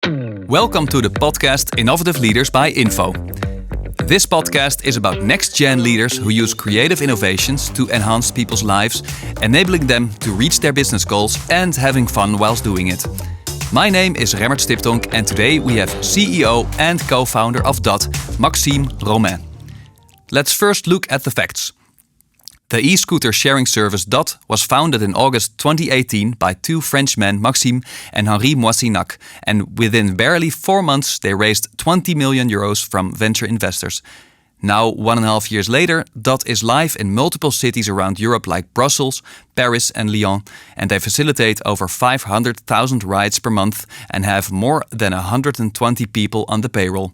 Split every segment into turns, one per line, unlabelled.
Welcome to the podcast Innovative Leaders by Info. This podcast is about next-gen leaders who use creative innovations to enhance people's lives, enabling them to reach their business goals and having fun whilst doing it. My name is Remmert Stiptonk and today we have CEO and co-founder of Dott, Maxim Romain. Let's first look at the facts. The e-scooter sharing service Dott was founded in August 2018 by two Frenchmen, Maxim and Henri Moissinac, and within barely 4 months they raised 20 million euros from venture investors. Now, 1.5 years later, Dott is live in multiple cities around Europe like Brussels, Paris and Lyon, and they facilitate over 500,000 rides per month and have more than 120 people on the payroll.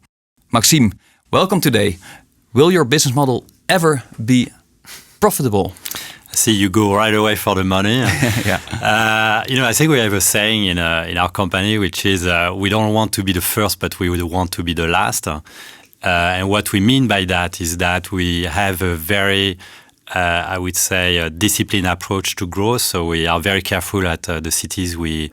Maxim, welcome today. Will your business model ever be profitable?
I see you go right away for the money.
Yeah.
I think we have a saying in our company, which is we don't want to be the first, but we would want to be the last. And what we mean by that is that we have a very, I would say, disciplined approach to growth. So we are very careful at the cities we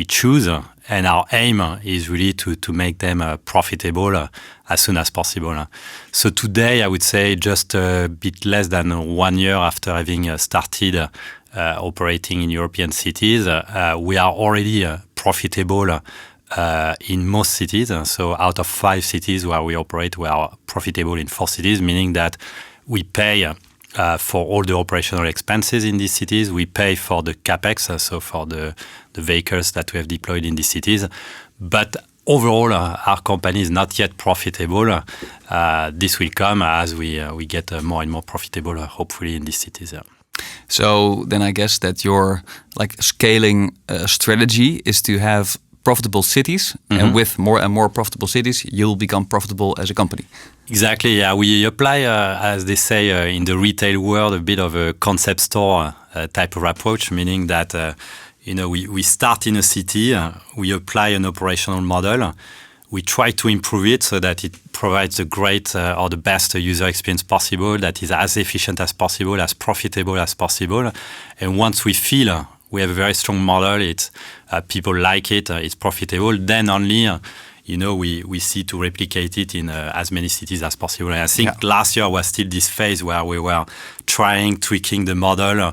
choose. And our aim is really to make them profitable as soon as possible. So today, I would say just a bit less than 1 year after having started operating in European cities, we are already profitable in most cities. So out of 5 cities where we operate, we are profitable in 4 cities, meaning that we pay for all the operational expenses in these cities. We pay for the CapEx, so for the vehicles that we have deployed in these cities. But overall, our company is not yet profitable. This will come as we get more and more profitable, hopefully, in these cities.
So then I guess that your scaling strategy is to have profitable cities, and with more and more profitable cities, you'll become profitable as a company.
Exactly. Yeah, we apply, as they say in the retail world, a bit of a concept store type of approach, meaning that we start in a city, we apply an operational model, we try to improve it so that it provides the great or the best user experience possible, that is as efficient as possible, as profitable as possible, and once we feel we have a very strong model, it's people like it, it's profitable, then only we see to replicate it in as many cities as possible. And I think last year was still this phase where we were tweaking the model,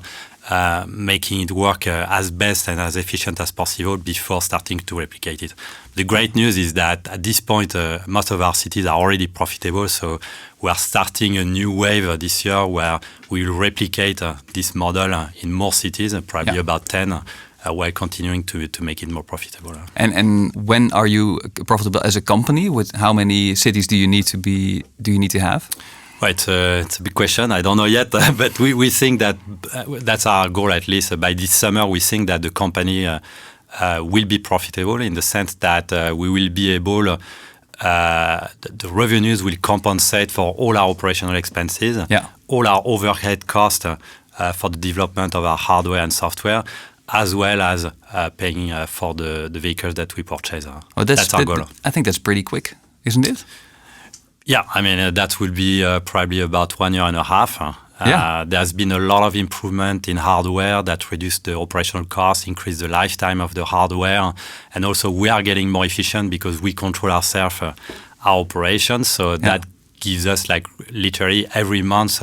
making it work as best and as efficient as possible before starting to replicate it. The great news is that at this point, most of our cities are already profitable. So we are starting a new wave this year where we will replicate this model in more cities, probably about 10, while continuing to make it more profitable.
And when are you profitable as a company? With how many cities do you need to have?
Well, it's a big question. I don't know yet, but we think that that's our goal. At least by this summer, we think that the company will be profitable in the sense that we will be able. The revenues will compensate for all our operational expenses, all our overhead costs for the development of our hardware and software, as well as paying for the vehicles that we purchase. That's our goal.
I think that's pretty quick, isn't it?
Yeah, I mean, that will be probably about 1 year and a half. There's been a lot of improvement in hardware that reduced the operational costs, increased the lifetime of the hardware. And also we are getting more efficient because we control ourselves, our operations. So that gives us literally every month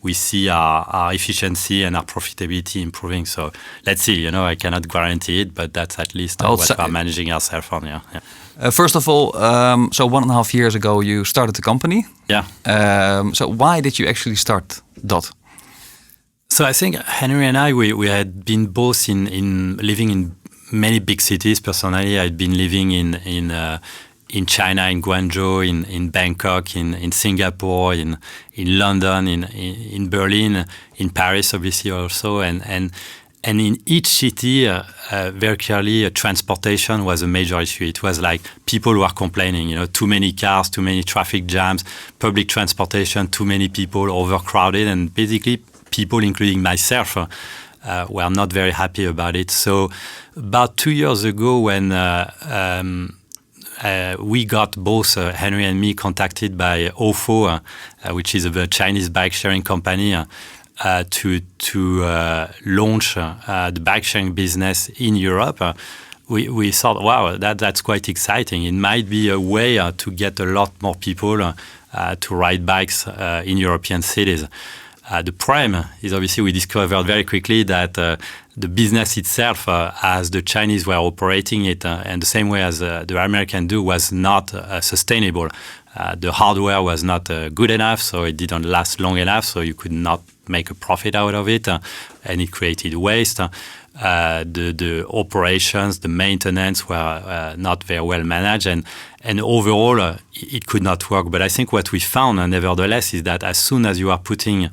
we see our efficiency and our profitability improving. So let's see, I cannot guarantee it, but that's at least what we're managing ourselves on.
First of all, so 1.5 years ago you started the company.
Yeah.
So why did you actually start Dott?
So I think Henry and I, we had been both in living in many big cities. Personally, I'd been living in China, in Guangzhou, in Bangkok, in Singapore, in London, in Berlin, in Paris, obviously also, and in each city, very clearly, transportation was a major issue. It was like people were complaining, too many cars, too many traffic jams, public transportation, too many people, overcrowded, and basically people, including myself, were not very happy about it. So about 2 years ago, when we got both Henry and me contacted by Ofo, which is a Chinese bike sharing company, to launch the bike sharing business in Europe. we thought, wow, that's quite exciting. It might be a way to get a lot more people to ride bikes in European cities. The problem is obviously we discovered very quickly that the business itself, as the Chinese were operating it, and the same way as the American do, was not sustainable. The hardware was not good enough, so it didn't last long enough, so you could not make a profit out of it, and it created waste. The operations, the maintenance were not very well managed, and overall it could not work. But I think what we found, nevertheless, is that as soon as you are putting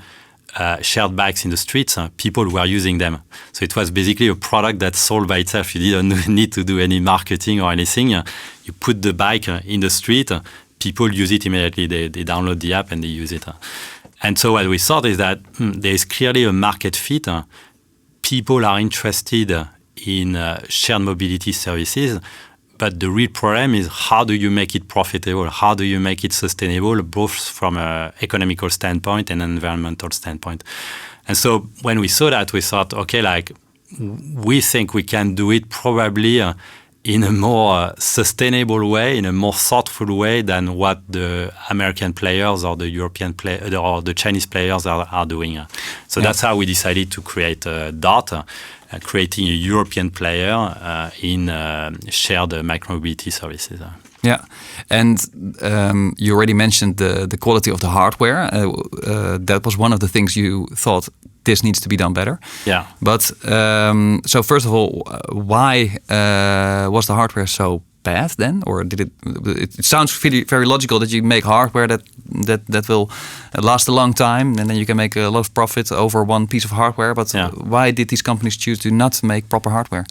shared bikes in the streets, people were using them. So it was basically a product that sold by itself. You didn't need to do any marketing or anything. You put the bike in the street, people use it immediately. They download the app and they use it. And so what we thought is that there is clearly a market fit. People are interested in shared mobility services, but the real problem is how do you make it profitable? How do you make it sustainable, both from an economical standpoint and an environmental standpoint? And so when we saw that, we thought, okay, like we think we can do it probably in a more sustainable way, in a more thoughtful way than what the American players or the European or the Chinese players are doing. So that's how we decided to create Dott, creating a European player in shared micromobility services.
Yeah, and you already mentioned the quality of the hardware. That was one of the things you thought this needs to be done better.
Yeah.
But so first of all, why was the hardware so bad then? Or did it? It sounds very logical that you make hardware that will last a long time, and then you can make a lot of profit over one piece of hardware. But why did these companies choose to not make proper hardware?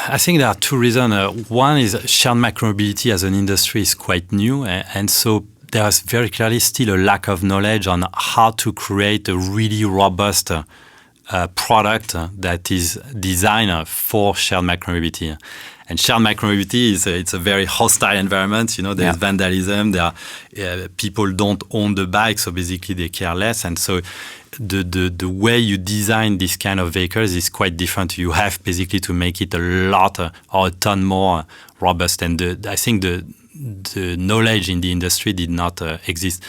I think there are two reasons. One is shared micromobility as an industry is quite new, and so there is very clearly still a lack of knowledge on how to create a really robust product that is designed for shared micromobility. And shared micromobility it's a very hostile environment. You know, there's vandalism. People don't own the bike, so basically they care less. And so the way you design this kind of vehicles is quite different. You have basically to make it a lot or a ton more robust. And I think the knowledge in the industry did not exist.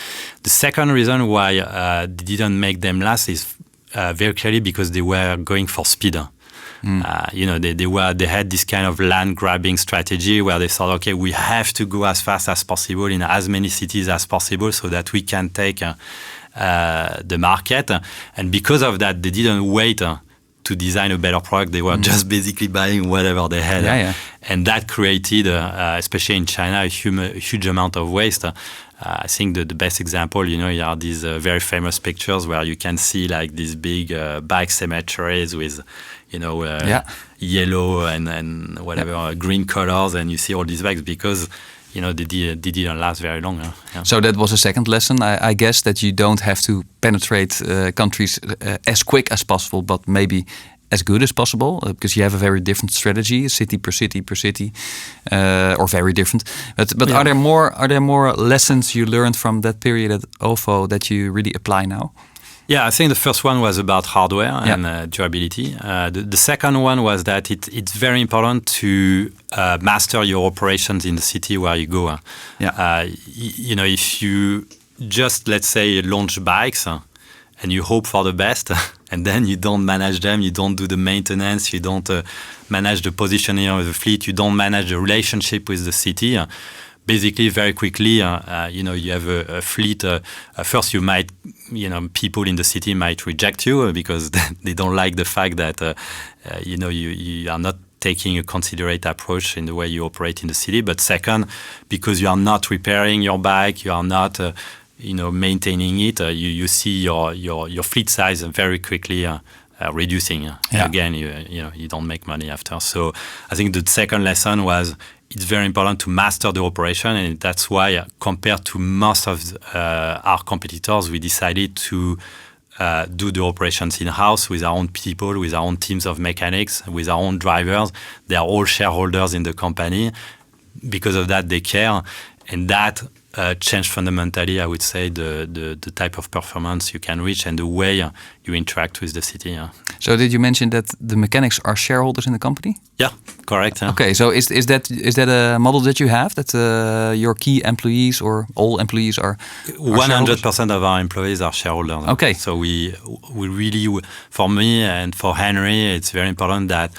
The second reason why they didn't make them last is very clearly because they were going for speed. They had this kind of land grabbing strategy where they thought, okay, we have to go as fast as possible in as many cities as possible so that we can take the market. And because of that, they didn't wait to design a better product. They were just basically buying whatever they had. And that created, especially in China, a huge amount of waste. I think the best example, you are these very famous pictures where you can see like these big bike cemeteries with, yellow and whatever green colors, and you see all these bikes because they didn't last very long.
So that was a second lesson, I guess, that you don't have to penetrate countries as quick as possible, but maybe as good as possible, because you have a very different strategy, city per city per city, or very different. But are there more lessons you learned from that period at OVO that you really apply now?
Yeah, I think the first one was about hardware and durability. The second one was that it's very important to master your operations in the city where you go. If you just, let's say, launch bikes and you hope for the best, and then you don't manage them, you don't do the maintenance, you don't manage the positioning of the fleet, you don't manage the relationship with the city, basically very quickly, you have a fleet. First, you might, people in the city might reject you because they don't like the fact that, you are not taking a considerate approach in the way you operate in the city. But second, because you are not repairing your bike, you are not, maintaining it, you see your fleet size very quickly reducing. And again, you don't make money after. So I think the second lesson was it's very important to master the operation, and that's why compared to most of our competitors, we decided to do the operations in-house with our own people, with our own teams of mechanics, with our own drivers. They are all shareholders in the company. Because of that, they care. and that changed fundamentally, I would say, the type of performance you can reach and the way you interact with the city.
So did you mention that the mechanics are shareholders in the company?
Yeah, correct.
Okay, so is that a model that you have, that your key employees or all employees are
100% of our employees are shareholders.
Okay.
So we really, for me and for Henry, it's very important that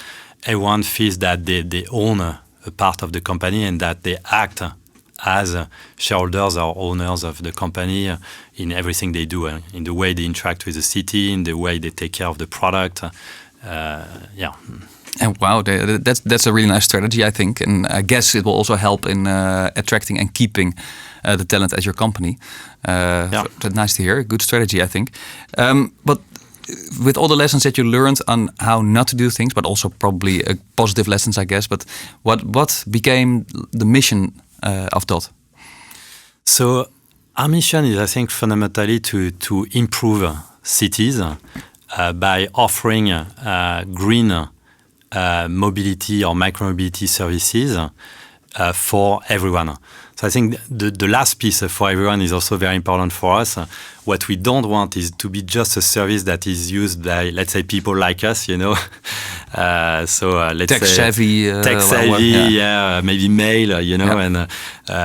everyone feels that they own a part of the company and that they act as shareholders or owners of the company in everything they do, in the way they interact with the city, in the way they take care of the product.
And wow, that's a really nice strategy, I think. And I guess it will also help in attracting and keeping the talent at your company. So that's nice to hear. Good strategy, I think. But with all the lessons that you learned on how not to do things, but also probably positive lessons, I guess. But what became the mission of Dott?
So our mission is, I think, fundamentally to improve cities by offering green mobility or micromobility services for everyone. So I think the last piece for everyone is also very important for us. What we don't want is to be just a service that is used by, let's say, people like us, let's
tech savvy,
maybe mail, and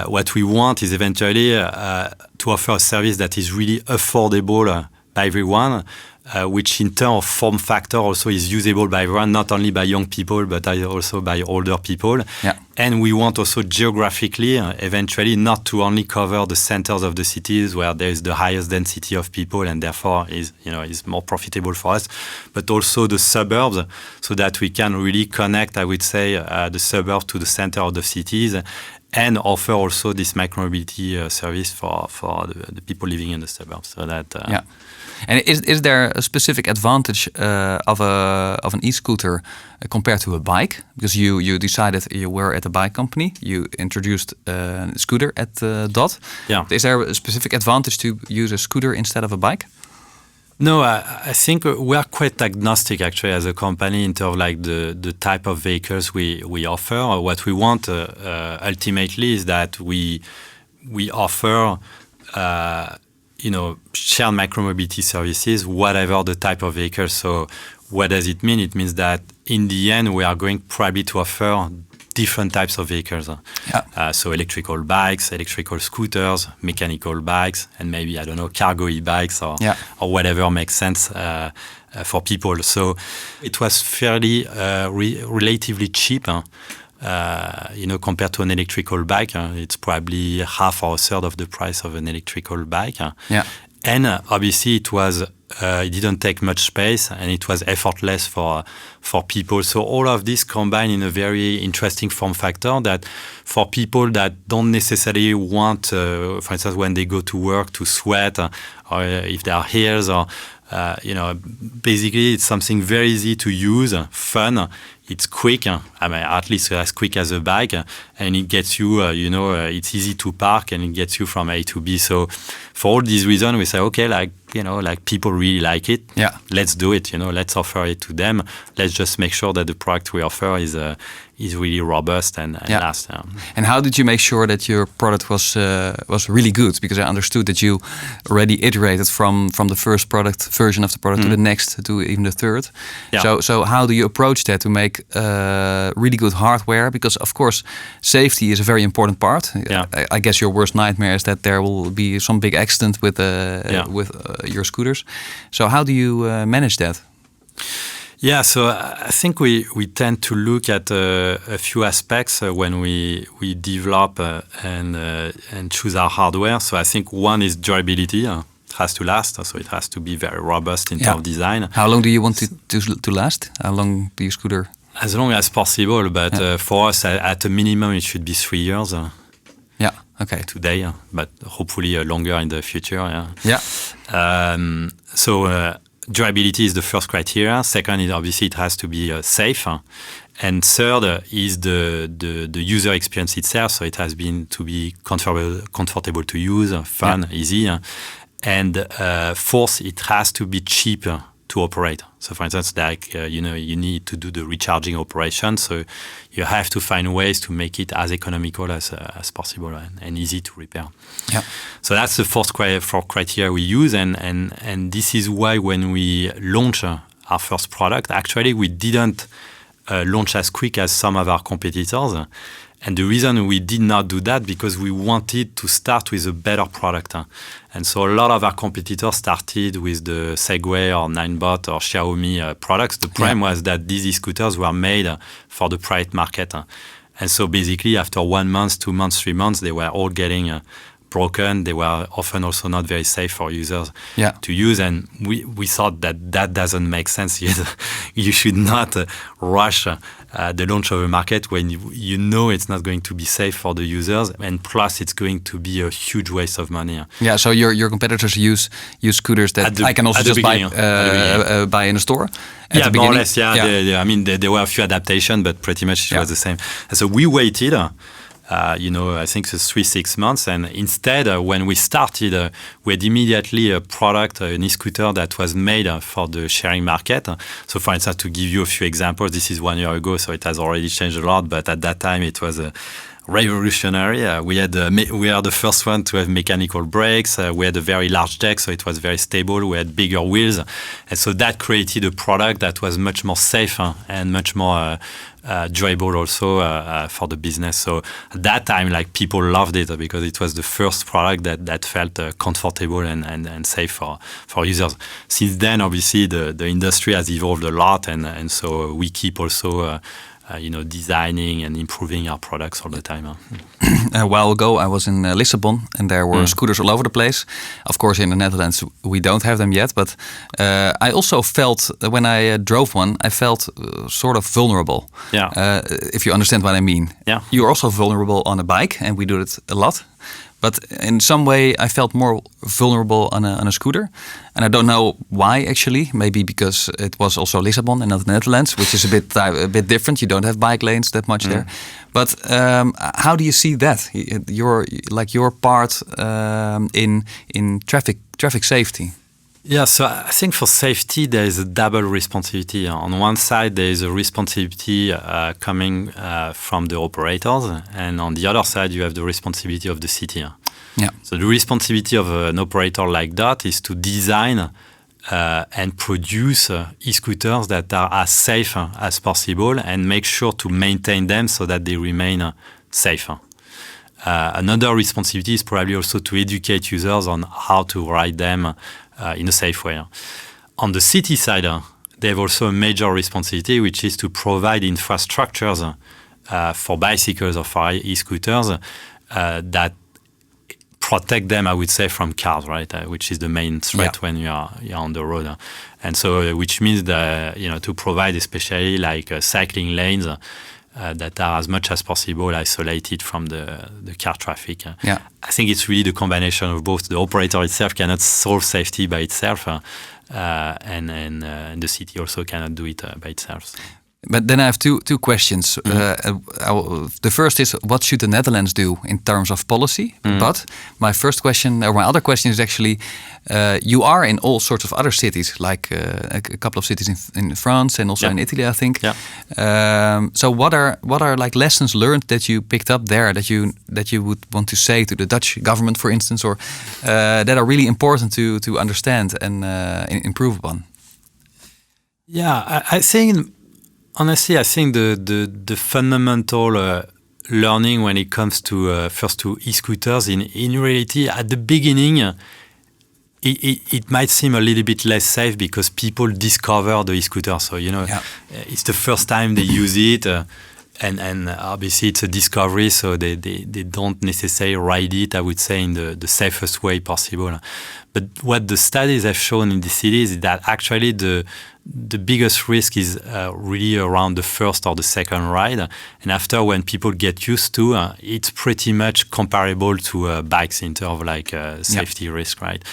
what we want is eventually to offer a service that is really affordable by everyone, which in terms of form factor also is usable by everyone, not only by young people, but also by older people.
Yeah.
And we want also geographically, eventually, not to only cover the centers of the cities where there is the highest density of people and therefore is more profitable for us, but also the suburbs, so that we can really connect, I would say, the suburbs to the center of the cities, and offer also this micromobility service for the people living in the suburbs. So that
And is there a specific advantage of an e-scooter compared to a bike? Because you decided you were at a bike company, you introduced a scooter at Dott.
Yeah.
Is there a specific advantage to use a scooter instead of a bike?
No, I think we are quite agnostic actually as a company in terms of like the type of vehicles we offer. What we want ultimately is that we offer shared micromobility services, whatever the type of vehicle. So what does it mean? It means that in the end, we are going probably to offer different types of vehicles. So electrical bikes, electrical scooters, mechanical bikes, and maybe, I don't know, cargo e-bikes or whatever makes sense for people. So it was fairly relatively cheap. Compared to an electrical bike, it's probably half or a third of the price of an electrical bike. And obviously it didn't take much space and it was effortless for people. So all of this combined in a very interesting form factor that for people that don't necessarily want, for instance, when they go to work to sweat or if they are heels or, basically it's something very easy to use, fun. It's quick, at least as quick as a bike, and it gets you, it's easy to park and it gets you from A to B. So for all these reasons, we say, okay, people really like it.
Yeah.
Let's do it, let's offer it to them. Let's just make sure that the product we offer is really robust and lasts.
And how did you make sure that your product was really good? Because I understood that you already iterated from the first version of the product to the next, to even the third. Yeah. So how do you approach that to make really good hardware? Because of course, safety is a very important part.
Yeah.
I guess your worst nightmare is that there will be some big accident with your scooters. So how do you manage that?
Yeah, so I think we tend to look at a few aspects when we develop and choose our hardware. So I think one is durability. It has to last, so it has to be very robust in terms of design.
How long do you want to last? How long do you scooter?
As long as possible, but for us, at a minimum, it should be 3 years.
Okay.
Today, but hopefully longer in the future. Durability is the first criteria. Second is obviously it has to be safe. And third is the user experience itself. So it has to be comfortable to use, fun, easy. And fourth, it has to be cheap to operate. So for instance, like, you need to do the recharging operation. So you have to find ways to make it as economical as possible and easy to repair.
Yeah.
So that's the four criteria we use. And this is why when we launch our first product, actually we didn't launch as quick as some of our competitors. And the reason we did not do that, because we wanted to start with a better product. And so a lot of our competitors started with the Segway or Ninebot or Xiaomi products. The problem was that these e-scooters were made for the private market. And so basically after 1 month, 2 months, 3 months, they were all getting broken. They were often also not very safe for users to use. And we thought that doesn't make sense. You should not rush the launch of a market when you know it's not going to be safe for the users, and plus it's going to be a huge waste of money.
Yeah, so your competitors use scooters that I can also just buy in a store?
More or less, there were a few adaptations, but pretty much it was the same. And so we waited, I think it's 3-6 months. And instead, when we started, we had immediately a product, an e-scooter that was made for the sharing market. So for instance, to give you a few examples, this is 1 year ago, so it has already changed a lot. But at that time, it was revolutionary. We are the first one to have mechanical brakes. We had a very large deck, so it was very stable. We had bigger wheels. And so that created a product that was much more safe and much more durable also for the business. So at that time, like, people loved it because it was the first product that felt comfortable and safe for users. Since then, obviously, the industry has evolved a lot, and so we keep also designing and improving our products all the time.
A while ago, I was in Lisbon, and there were scooters all over the place. Of course, in the Netherlands, we don't have them yet. But I also felt, when I drove one, I felt sort of vulnerable.
Yeah.
If you understand what I mean.
Yeah.
You're also vulnerable on a bike, and we do it a lot. But in some way, I felt more vulnerable on a scooter. And I don't know why, actually. Maybe because it was also Lisbon and not the Netherlands, which is a bit different. You don't have bike lanes that much there. But how do you see that? Your part in traffic safety?
Yeah, so I think for safety, there is a double responsibility. On one side, there is a responsibility coming from the operators, and on the other side, you have the responsibility of the city.
Yeah.
So the responsibility of an operator like Dott is to design and produce e-scooters that are as safe as possible, and make sure to maintain them so that they remain safe. Another responsibility is probably also to educate users on how to ride them in a safe way. On the city side, they have also a major responsibility, which is to provide infrastructures for bicycles or for e-scooters that protect them, I would say, from cars, right? Which is the main threat when you're on the road. And so, which means that, to provide especially like cycling lanes that are as much as possible isolated from the car traffic. I think it's really the combination of both. The operator itself cannot solve safety by itself, and the city also cannot do it by itself.
But then I have two questions. The first is, what should the Netherlands do in terms of policy? But my other question is actually, you are in all sorts of other cities, like a couple of cities in France and also in Italy, I think. So what are like lessons learned that you picked up there that you would want to say to the Dutch government, for instance, or that are really important to understand and improve upon?
Yeah, I think. Honestly, I think the fundamental learning when it comes to first to e-scooters in reality, at the beginning, it might seem a little bit less safe because people discover the e-scooter. So it's the first time they use it, and obviously it's a discovery. So they don't necessarily ride it, I would say, in the safest way possible. But what the studies have shown in the cities is that actually the biggest risk is really around the first or the second ride. And after, when people get used to, it's pretty much comparable to bikes in terms of like safety risk, right?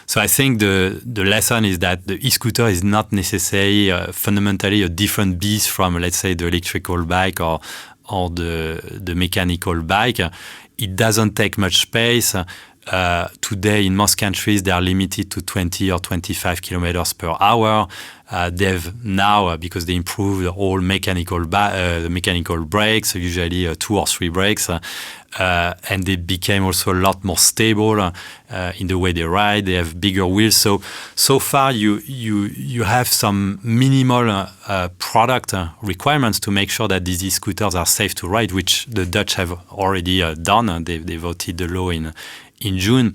So I think the lesson is that the e-scooter is not necessarily fundamentally a different beast from, let's say, the electrical bike or the mechanical bike. It doesn't take much space. Today, in most countries, they are limited to 20 or 25 kilometers per hour. They've now, because they improved all mechanical brakes, usually 2 or 3 brakes, and they became also a lot more stable in the way they ride. They have bigger wheels. So far, you have some minimal product requirements to make sure that these e-scooters are safe to ride, which the Dutch have already done. They voted the law in June.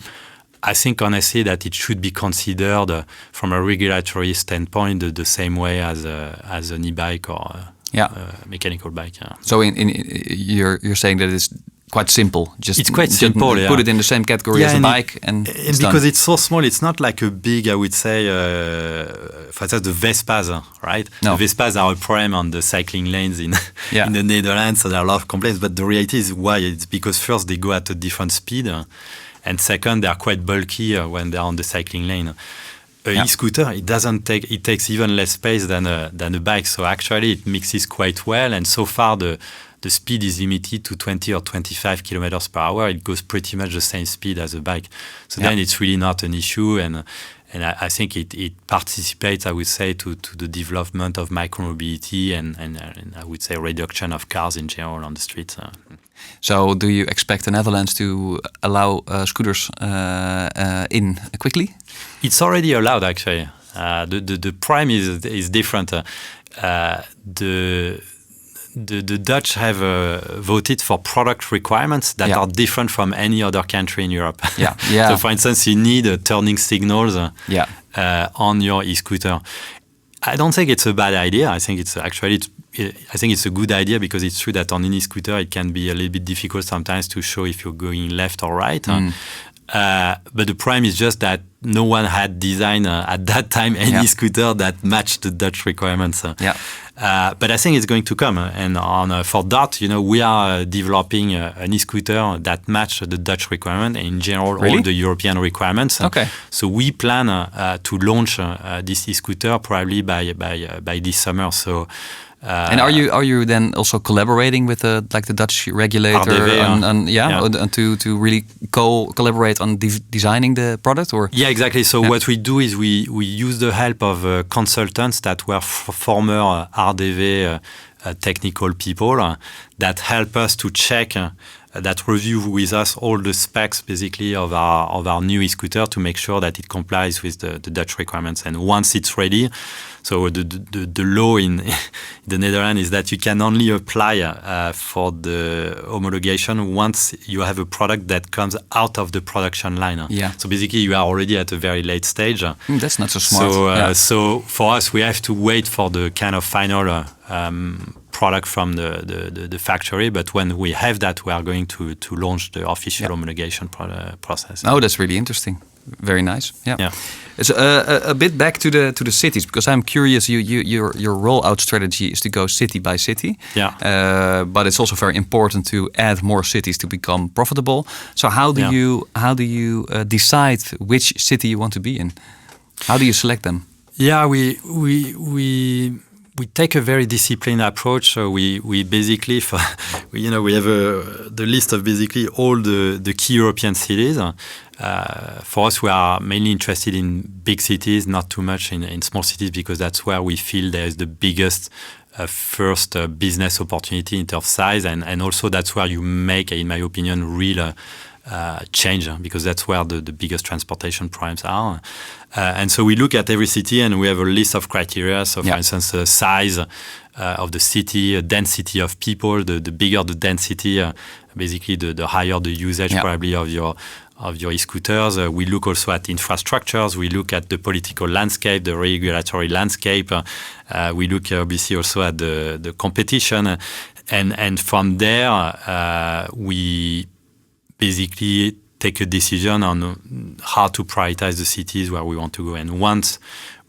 I think honestly that it should be considered from a regulatory standpoint the same way as an e-bike or a mechanical bike. Yeah.
So you're saying that it's quite simple.
It's quite simple.
Put it in the same category as a bike, and
because it's so small, it's not like a big. I would say, for instance, the Vespas, right?
No.
The Vespas are a problem on the cycling lanes in the Netherlands. So there are a lot of complaints. But the reality is why it's because first they go at a different speed. And second, they are quite bulky when they're on the cycling lane. E-scooter, it takes even less space than a bike. So actually, it mixes quite well. And so far, the speed is limited to 20 or 25 kilometers per hour. It goes pretty much the same speed as a bike. So then it's really not an issue. And I think it participates, I would say, to the development of micromobility and I would say reduction of cars in general on the streets.
So do you expect the Netherlands to allow scooters in quickly?
It's already allowed, actually. The prime is different. The Dutch have voted for product requirements that are different from any other country in Europe. So, for instance, you need turning signals on your e-scooter. I don't think it's a bad idea. I think it's a good idea because it's true that on an e-scooter it can be a little bit difficult sometimes to show if you're going left or right. But the prime is just that no one had designed at that time any scooter that matched the Dutch requirements. But I think it's going to come. And for Dott, we are developing an e-scooter that matches the Dutch requirement and in general all the European requirements.
Okay.
So we plan to launch this e-scooter probably by this summer. So.
And are you then also collaborating with the Dutch regulator
RDV,
to really collaborate on designing the product, or?
Yeah, exactly. So what we do is we use the help of consultants that were former RDV technical people that help us to check. That review with us all the specs basically of our new e-scooter to make sure that it complies with the Dutch requirements. And once it's ready, so the law in the Netherlands is that you can only apply for the homologation once you have a product that comes out of the production line. So basically you are already at a very late stage.
That's not so smart.
So for us, we have to wait for the kind of final product from the factory, but when we have that, we are going to launch the official homologation process.
Oh, that's really interesting. Very nice. It's a bit back to the cities, because I'm curious. Your rollout strategy is to go city by city. But it's also very important to add more cities to become profitable. So how do you decide which city you want to be in? How do you select them?
Yeah, we take a very disciplined approach. So we basically, we have the list of basically all the key European cities. For us, we are mainly interested in big cities, not too much in small cities, because that's where we feel there is the biggest first business opportunity in terms of size, and also that's where you make, in my opinion, real change, because that's where the biggest transportation primes are. And so we look at every city and we have a list of criteria. So for instance, the size of the city, density of people, the bigger the density, basically the higher the usage probably of your e-scooters. We look also at infrastructures. We look at the political landscape, the regulatory landscape. We look obviously also at the competition. And from there, we basically take a decision on how to prioritize the cities where we want to go. And once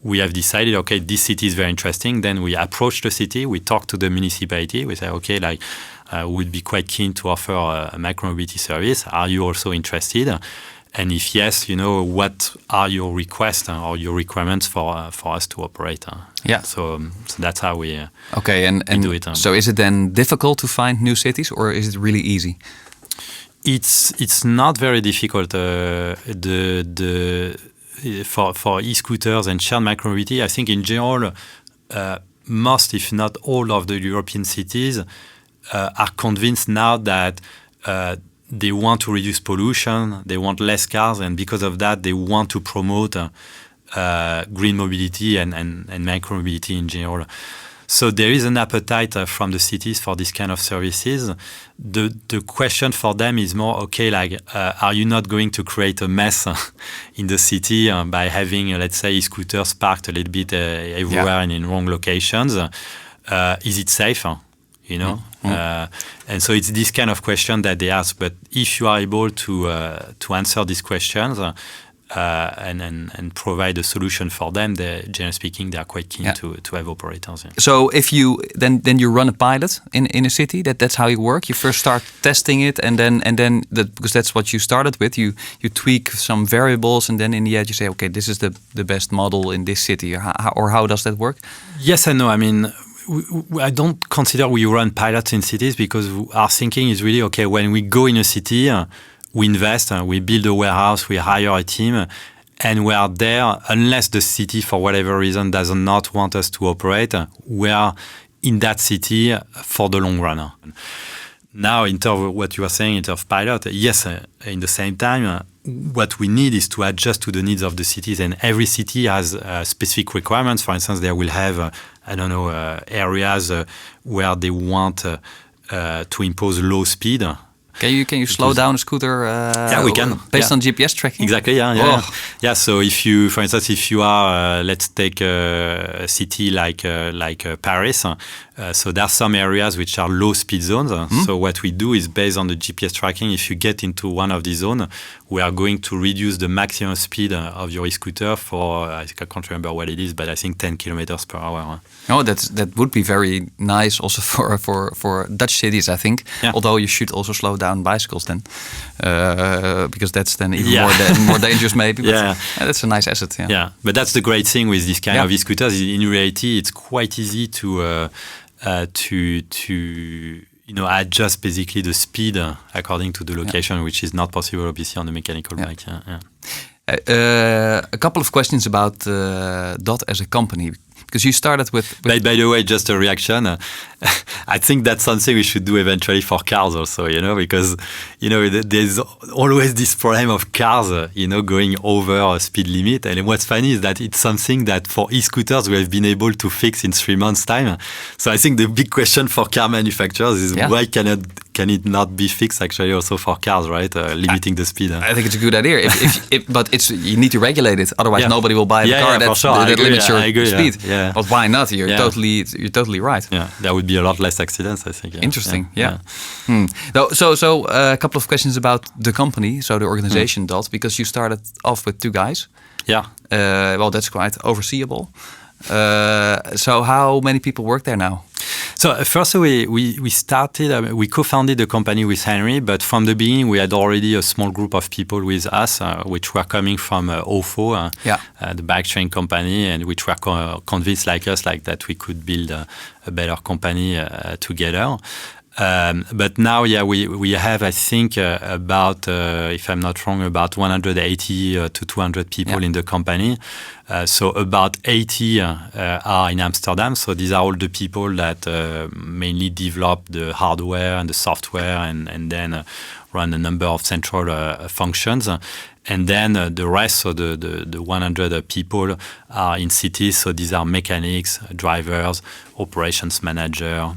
we have decided, okay, this city is very interesting, then we approach the city, we talk to the municipality, we say, okay, we'd be quite keen to offer a micromobility service. Are you also interested? And if yes, what are your requests or your requirements for us to operate? So that's how we do it.
So is it then difficult to find new cities, or is it really easy?
It's not very difficult. For e-scooters and shared micromobility, I think in general, most, if not all, of the European cities are convinced now that they want to reduce pollution, they want less cars, and because of that, they want to promote green mobility and micromobility in general. So there is an appetite from the cities for this kind of services. The question for them is more, okay, like, are you not going to create a mess in the city by having, let's say, scooters parked a little bit everywhere and in wrong locations? Is it safe? You know? And so it's this kind of question that they ask. But if you are able to answer these questions, and provide a solution for them, generally speaking, they are quite keen to have operators. Yeah.
So if you then you run a pilot in a city, that's how you work. You first start testing it, and then because that's what you started with. You tweak some variables, and then in the end you say, okay, this is the best model in this city. Or how does that work?
Yes and no. I mean, I don't consider we run pilots in cities, because our thinking is really, okay, when we go in a city, we invest, we build a warehouse, we hire a team, and we are there unless the city, for whatever reason, does not want us to operate. We are in that city for the long run. Now, in terms of what you are saying in terms of pilot, yes, in the same time, what we need is to adjust to the needs of the cities, and every city has specific requirements. For instance, they will have, areas where they want to impose low speed.
Can you slow down a scooter?
We can.
Based on GPS tracking?
Exactly, yeah. So if you, for instance, if you are, let's take a city like Paris, so there are some areas which are low speed zones. So what we do is, based on the GPS tracking, if you get into one of these zones, we are going to reduce the maximum speed of your e-scooter for, I can't remember what it is, but I think 10 kilometers per hour.
Oh, that would be very nice also for Dutch cities, I think. Yeah. Although you should also slow down bicycles then, because that's then even more dangerous maybe. But that's a nice asset.
Yeah, but that's the great thing with this kind of e-scooters. In reality, it's quite easy to adjust basically the speed according to the location, which is not possible obviously on the mechanical bike.
A couple of questions about Dott as a company. Because you started with...
By the way, just a reaction. I think that's something we should do eventually for cars also, because, there's always this problem of cars, going over a speed limit. And what's funny is that it's something that for e-scooters we have been able to fix in 3 months' time. So I think the big question for car manufacturers is why can it not be fixed actually also for cars, right? Limiting the speed.
I think it's a good idea. But you need to regulate it. Otherwise, nobody will buy a car that limits your speed.
Yeah.
But why not? You're totally right.
Yeah, there would be a lot less accidents, I think.
Interesting. So a couple of questions about the company, so the organization Dott, because you started off with 2 guys.
Yeah.
Well, that's quite overseeable. So how many people work there now?
So first we started, we co-founded the company with Henry, but from the beginning we had already a small group of people with us, which were coming from OFO, the bike sharing company, and which were convinced like us, like that we could build a better company together. But now, we have, I think, about, if I'm not wrong, about 180 to 200 people in the company. So about 80 are in Amsterdam. So these are all the people that mainly develop the hardware and the software, and then run a number of central functions. And then the rest, so the 100 people are in cities. So these are mechanics, drivers, operations manager,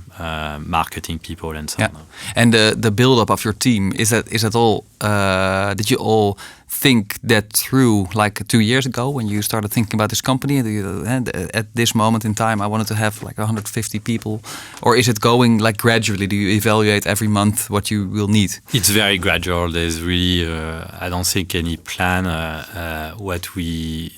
marketing people, and so on.
And the build-up of your team, is that all? Did you all think that through like 2 years ago when you started thinking about this company? At this moment in time, I wanted to have like 150 people, or is it going like gradually? Do you evaluate every month what you will need?
It's very gradual. There's really, I don't think any plan. What we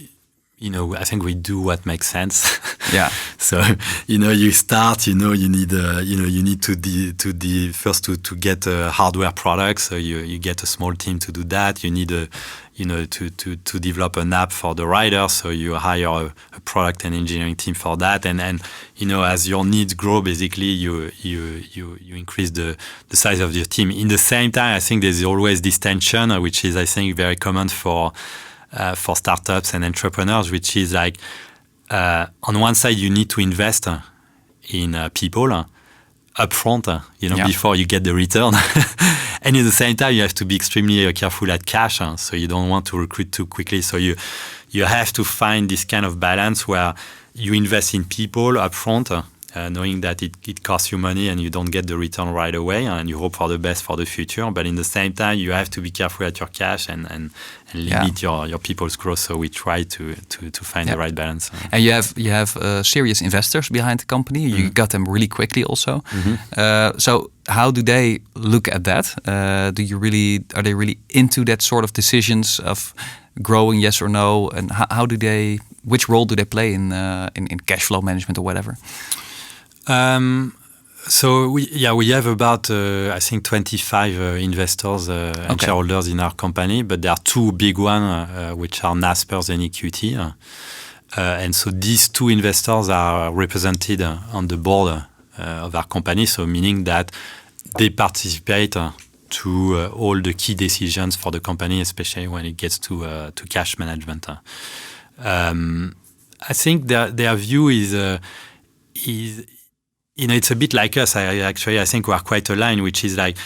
I think we do what makes sense.
Yeah.
So, you start, you need, you need to first to get hardware products. So you get a small team to do that. You need to develop an app for the rider. So you hire a product and engineering team for that. And as your needs grow, basically you increase the size of your team. In the same time, I think there's always this tension, which is, I think, very common for startups and entrepreneurs, which is like, on one side, you need to invest in people upfront, before you get the return. And at the same time, you have to be extremely careful at cash. So you don't want to recruit too quickly. So you have to find this kind of balance where you invest in people upfront, knowing that it costs you money and you don't get the return right away, and you hope for the best for the future. But in the same time, you have to be careful at your cash and limit your people's growth. So we try to find the right balance.
And you have serious investors behind the company. You got them really quickly also. So how do they look at that? Are they really into that sort of decisions of growing, yes or no? And which role do they play in cash flow management or whatever?
So we have about I think 25 investors and shareholders in our company, but there are two big ones which are Naspers and EQT, and so these two investors are represented on the board of our company. So meaning that they participate to all the key decisions for the company, especially when it gets to cash management. I think their view is it's a bit like us. I think we are quite aligned, which is like,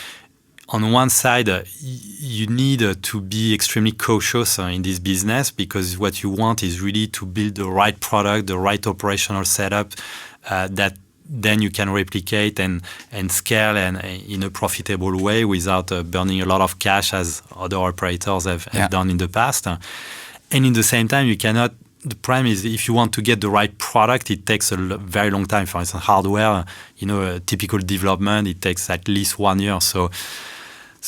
on one side, you need to be extremely cautious in this business, because what you want is really to build the right product, the right operational setup that then you can replicate and scale and in a profitable way without burning a lot of cash as other operators have done in the past. And in the same time, the problem is, if you want to get the right product, it takes a very long time. For instance, hardware, a typical development, it takes at least 1 year. So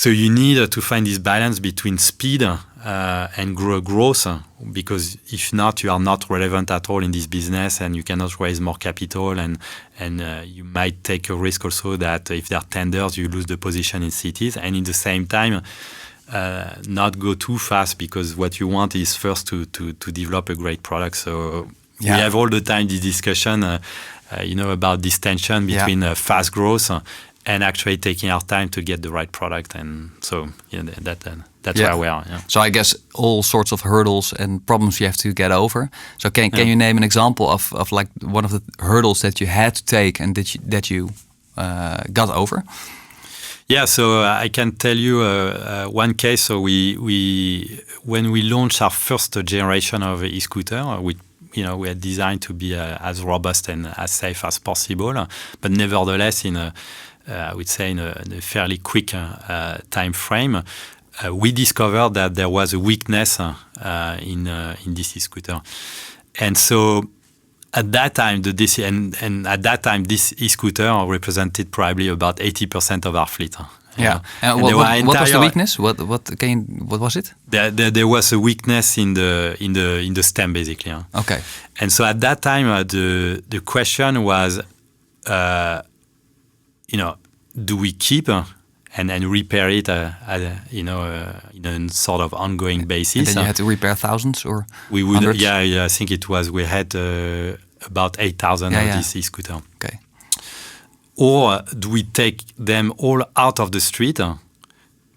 you need to find this balance between speed and growth, because if not, you are not relevant at all in this business, and you cannot raise more capital, and you might take a risk also that if there are tenders, you lose the position in cities, and in the same time, not go too fast, because what you want is first to develop a great product. So we have all the time this discussion, about this tension between fast growth and actually taking our time to get the right product. And so that's where we are. Yeah.
So I guess all sorts of hurdles and problems you have to get over. So can you name an example of like one of the hurdles that you had to take and that you got over?
Yeah, so I can tell you one case. So when we launched our first generation of e-scooter, we had designed to be as robust and as safe as possible, but nevertheless, I would say in a fairly quick time frame, we discovered that there was a weakness in this e-scooter, and so. At that time, this e-scooter represented probably about 80% of our fleet.
Yeah. What was the weakness? What was it?
There was a weakness in the stem, basically.
Okay.
And so at that time, the question was, do we keep and repair it, in a sort of ongoing basis?
And then you had to repair thousands or
we would.
Hundreds?
Yeah. I think it was. We had about 8,000 of this e-scooter.
Okay.
Or do we take them all out of the street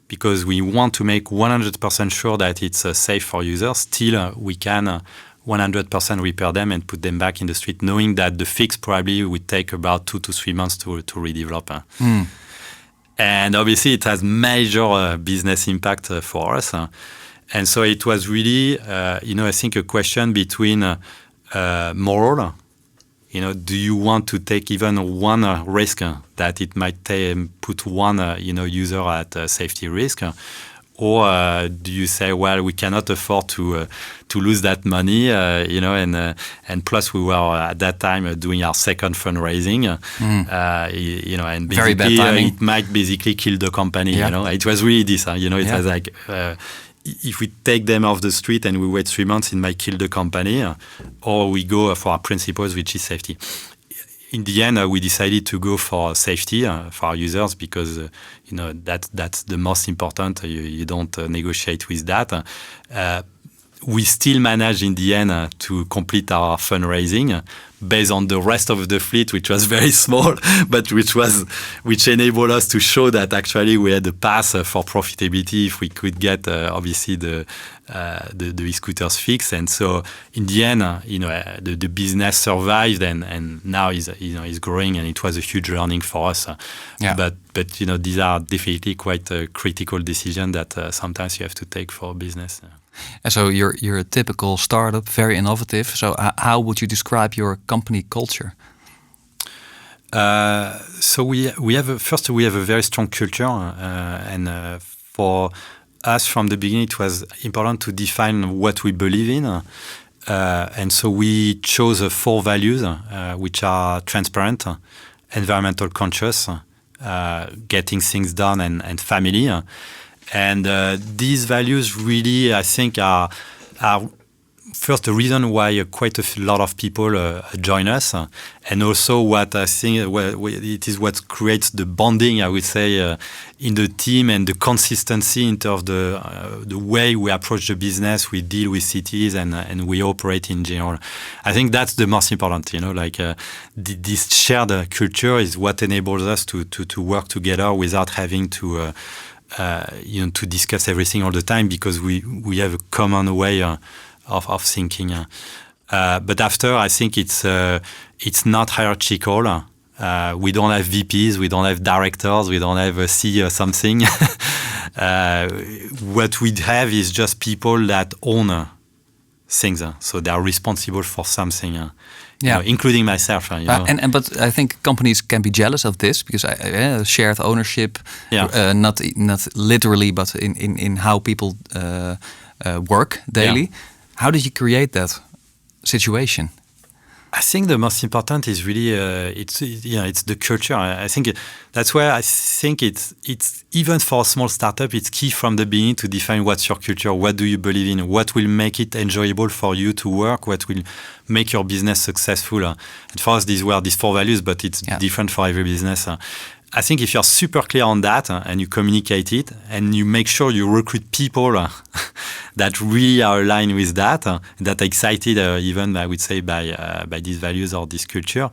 because we want to make 100% sure that it's safe for users? Still, we can 100% repair them and put them back in the street, knowing that the fix probably would take about 2 to 3 months to redevelop. And obviously, it has major business impact for us. And so it was really, I think a question between moral. Do you want to take even one risk that it might put one, user at safety risk, or do you say, well, we cannot afford to lose that money, and plus we were at that time doing our second fundraising, and basically it might basically kill the company. It was really this, it was like. if we take them off the street and we wait 3 months, it might kill the company, or we go for our principles, which is safety. In the end, we decided to go for safety for our users because that's the most important. You don't negotiate with that. We still managed in the end to complete our fundraising based on the rest of the fleet, which was very small, but which enabled us to show that actually we had a path for profitability if we could get obviously the e-scooters fixed. And so in the end, the business survived and now is growing, and it was a huge learning for us. But these are definitely quite a critical decision that sometimes you have to take for business.
And so you're a typical startup, very innovative. So how would you describe your company culture?
So we have a very strong culture, and for us from the beginning it was important to define what we believe in, and so we chose 4 values, which are transparent, environmental conscious, getting things done, and family. And these values really, I think, are first the reason why quite a lot of people join us, and also what I think it is what creates the bonding, I would say, in the team, and the consistency in terms of the way we approach the business, we deal with cities, and we operate in general. I think that's the most important. This shared culture is what enables us to work together without having to discuss everything all the time, because we have a common way of thinking. But after, I think it's not hierarchical. We don't have VPs, we don't have directors, we don't have a CEO or something. What we have is just people that own things, so they are responsible for something. Including myself.
But I think companies can be jealous of this because shared ownership, not literally, but in how people work daily. Yeah. How did you create that situation?
I think the most important is really it's the culture. I think that's where I think it's even for a small startup, it's key from the beginning to define what's your culture, what do you believe in, what will make it enjoyable for you to work, what will make your business successful. And for us, these were these 4 values, but it's different for every business. I think if you're super clear on that and you communicate it and you make sure you recruit people that really are aligned with that are excited even, I would say, by these values or this culture,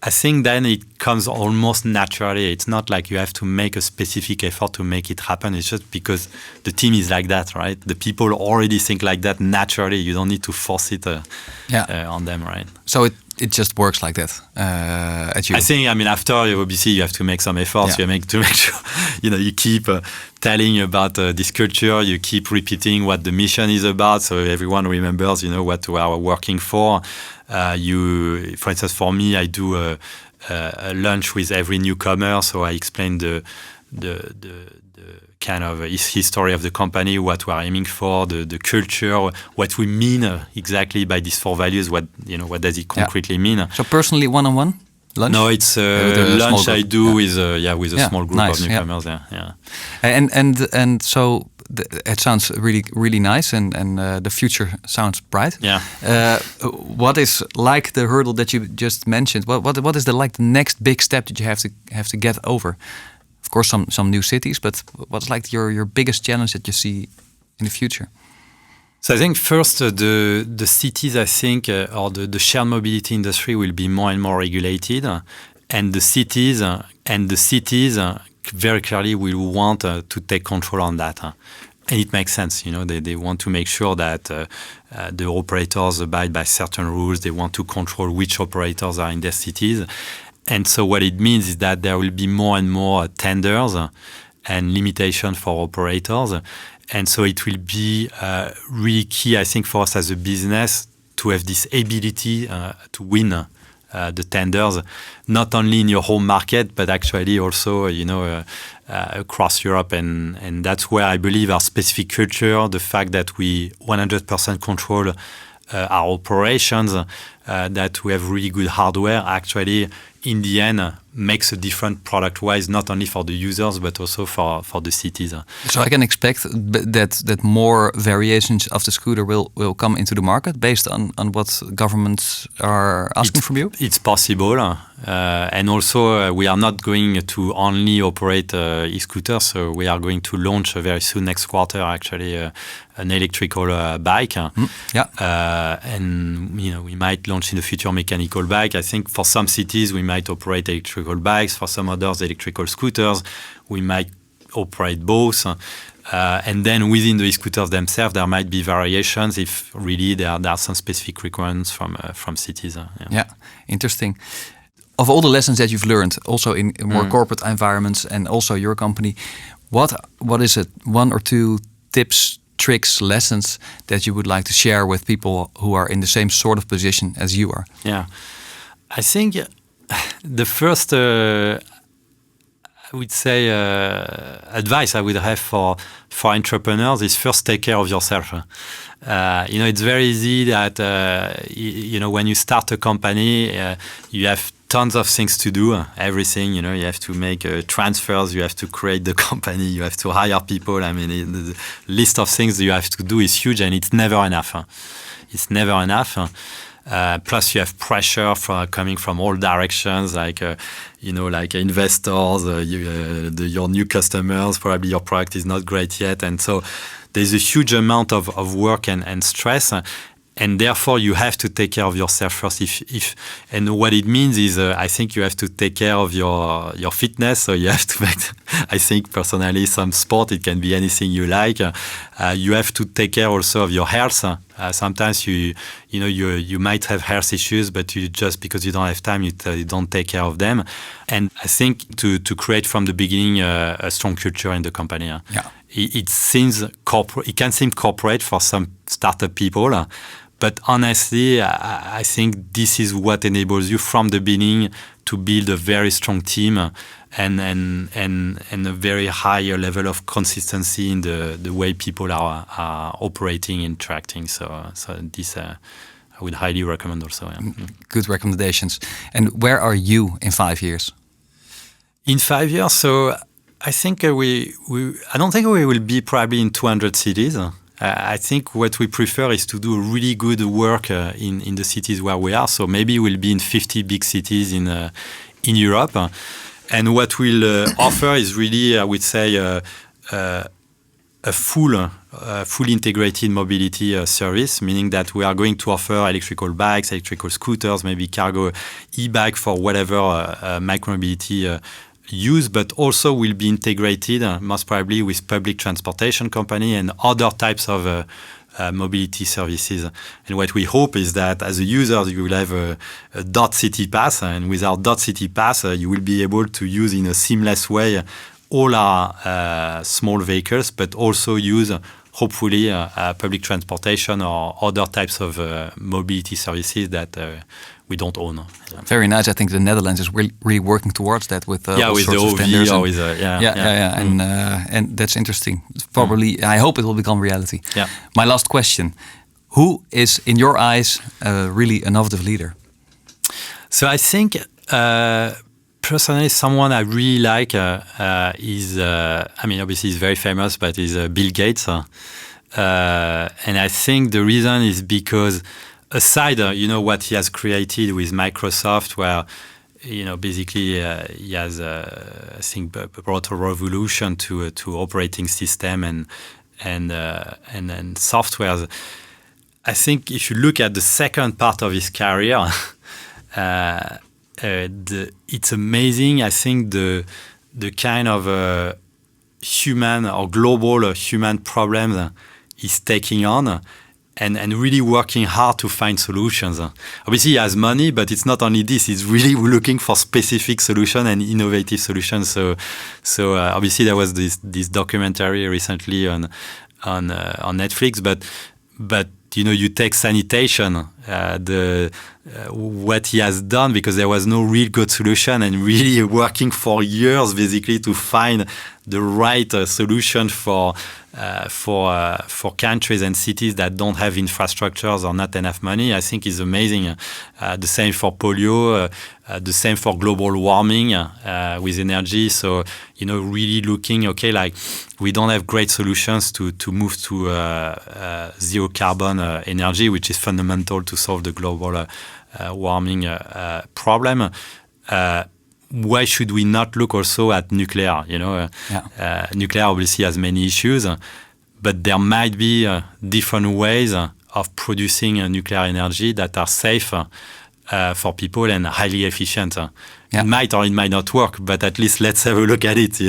I think then it comes almost naturally. It's not like you have to make a specific effort to make it happen. It's just because the team is like that, right? The people already think like that naturally. You don't need to force it on them, right?
So it just works like that at you.
I think, after, obviously, you have to make some efforts. You make to make sure, you keep telling about this culture. You keep repeating what the mission is about, so everyone remembers, what we are working for. For instance, for me, I do a lunch with every newcomer, so I explain the kind of history of the company, what we are aiming for, the culture, what we mean exactly by these 4 values. What does it concretely mean?
So personally, one-on-one lunch?
No, it's lunch I do with a small group of newcomers.
And so it sounds really, really nice, and the future sounds bright. What is like the hurdle that you just mentioned? What is the next big step that you have to get over? Of course, some new cities, but what's like your biggest challenge that you see in the future?
So I think first the cities, I think, or the shared mobility industry will be more and more regulated, and the cities very clearly will want to take control on that. And it makes sense, they want to make sure that the operators abide by certain rules. They want to control which operators are in their cities. And so what it means is that there will be more and more tenders and limitation for operators. And so it will be really key, I think, for us as a business to have this ability to win the tenders, not only in your home market, but actually also, across Europe. And that's where I believe our specific culture, the fact that we 100% control our operations, that we have really good hardware, actually, in the end, makes a difference product-wise, not only for the users, but also for the cities.
So I can expect that more variations of the scooter will come into the market based on what governments are asking from you?
It's possible. And also, we are not going to only operate e-scooters. So we are going to launch very soon, next quarter, actually, an electrical bike. And we might launch in the future mechanical bike. I think for some cities, we might operate electrical bikes. For some others, electrical scooters. We might operate both. And then within the e-scooters themselves, there might be variations if really there are some specific requirements from cities.
Yeah, interesting. Of all the lessons that you've learned, also in more corporate environments and also your company, what is it, one or two tips, tricks, lessons that you would like to share with people who are in the same sort of position as you are?
Yeah, I think the first, I would say, advice I would have for entrepreneurs is first take care of yourself. It's very easy that, when you start a company, you have tons of things to do, everything, you have to make transfers, you have to create the company, you have to hire people. I mean, the list of things you have to do is huge and it's never enough. It's never enough. Plus, you have pressure coming from all directions, like investors, your new customers. Probably your product is not great yet, and so there's a huge amount of work and stress. And therefore, you have to take care of yourself first. And what it means is, I think you have to take care of your fitness. So you have to make, I think personally, some sport. It can be anything you like. You have to take care also of your health. Sometimes you might have health issues, but you just because you don't have time, you don't take care of them. And I think to create from the beginning a strong culture in the company.
Yeah.
It seems corporate. It can seem corporate for some startup people. But honestly, I think this is what enables you from the beginning to build a very strong team and a very high level of consistency in the way people are operating, interacting. So this I would highly recommend also. Yeah.
Good recommendations. And where are you in 5 years?
In 5 years, so I think I don't think we will be probably in 200 cities. I think what we prefer is to do really good work in the cities where we are. So maybe we'll be in 50 big cities in Europe. And what we'll offer is really, I would say, a fully integrated mobility service, meaning that we are going to offer electrical bikes, electrical scooters, maybe cargo e-bike for whatever micromobility use, but also will be integrated most probably with public transportation company and other types of mobility services. And what we hope is that as a user, you will have a Dott City Pass, and with our Dott City Pass, you will be able to use in a seamless way all our small vehicles, but also use hopefully public transportation or other types of mobility services that we don't own.
Very nice. I think the Netherlands is really working towards that with
with the OV,
and that's interesting. Probably, I hope it will become reality.
Yeah.
My last question: who is, in your eyes, really an innovative leader?
So I think personally, someone I really like is, obviously he's very famous, but is Bill Gates. And I think the reason is because aside, what he has created with Microsoft, where, basically he has, I think, brought a revolution to operating system and software. I think if you look at the second part of his career, it's amazing. I think the kind of human or global human problems he's taking on and really working hard to find solutions. Obviously, he has money, but it's not only this. He's really looking for specific solutions and innovative solutions. So obviously, there was this documentary recently on Netflix, but you take sanitation, what he has done, because there was no real good solution, and really working for years basically to find the right solution for for countries and cities that don't have infrastructures or not enough money, I think is amazing. The same for polio, the same for global warming with energy. So, really looking, like we don't have great solutions to move to zero carbon energy, which is fundamental to solve the global warming problem. Why should we not look also at nuclear? Nuclear obviously has many issues, but there might be different ways of producing nuclear energy that are safe for people and highly efficient. It might or it might not work, but at least let's have a look at it,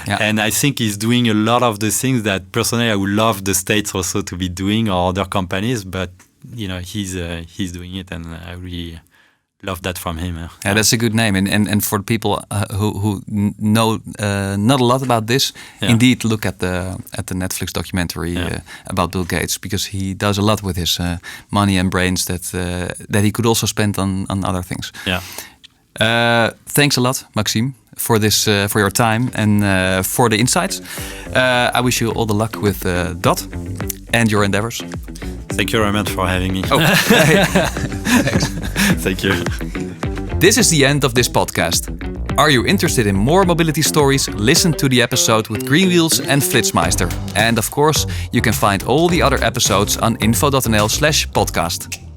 And I think he's doing a lot of the things that personally I would love the States also to be doing, or other companies, but he's doing it, and I really love that from him.
Yeah, that's a good name. And for people who know not a lot about this, indeed look at the Netflix documentary about Bill Gates, because he does a lot with his money and brains that he could also spend on other things.
Yeah.
Thanks a lot, Maxim, for this for your time and for the insights. I wish you all the luck with Dott and your endeavors.
Thank you very much for having me.
Thanks.
Thank you.
This is the end of this podcast. Are you interested in more mobility stories? Listen to the episode with Greenwheels and Flitsmeister. And of course, you can find all the other episodes on info.nl/podcast.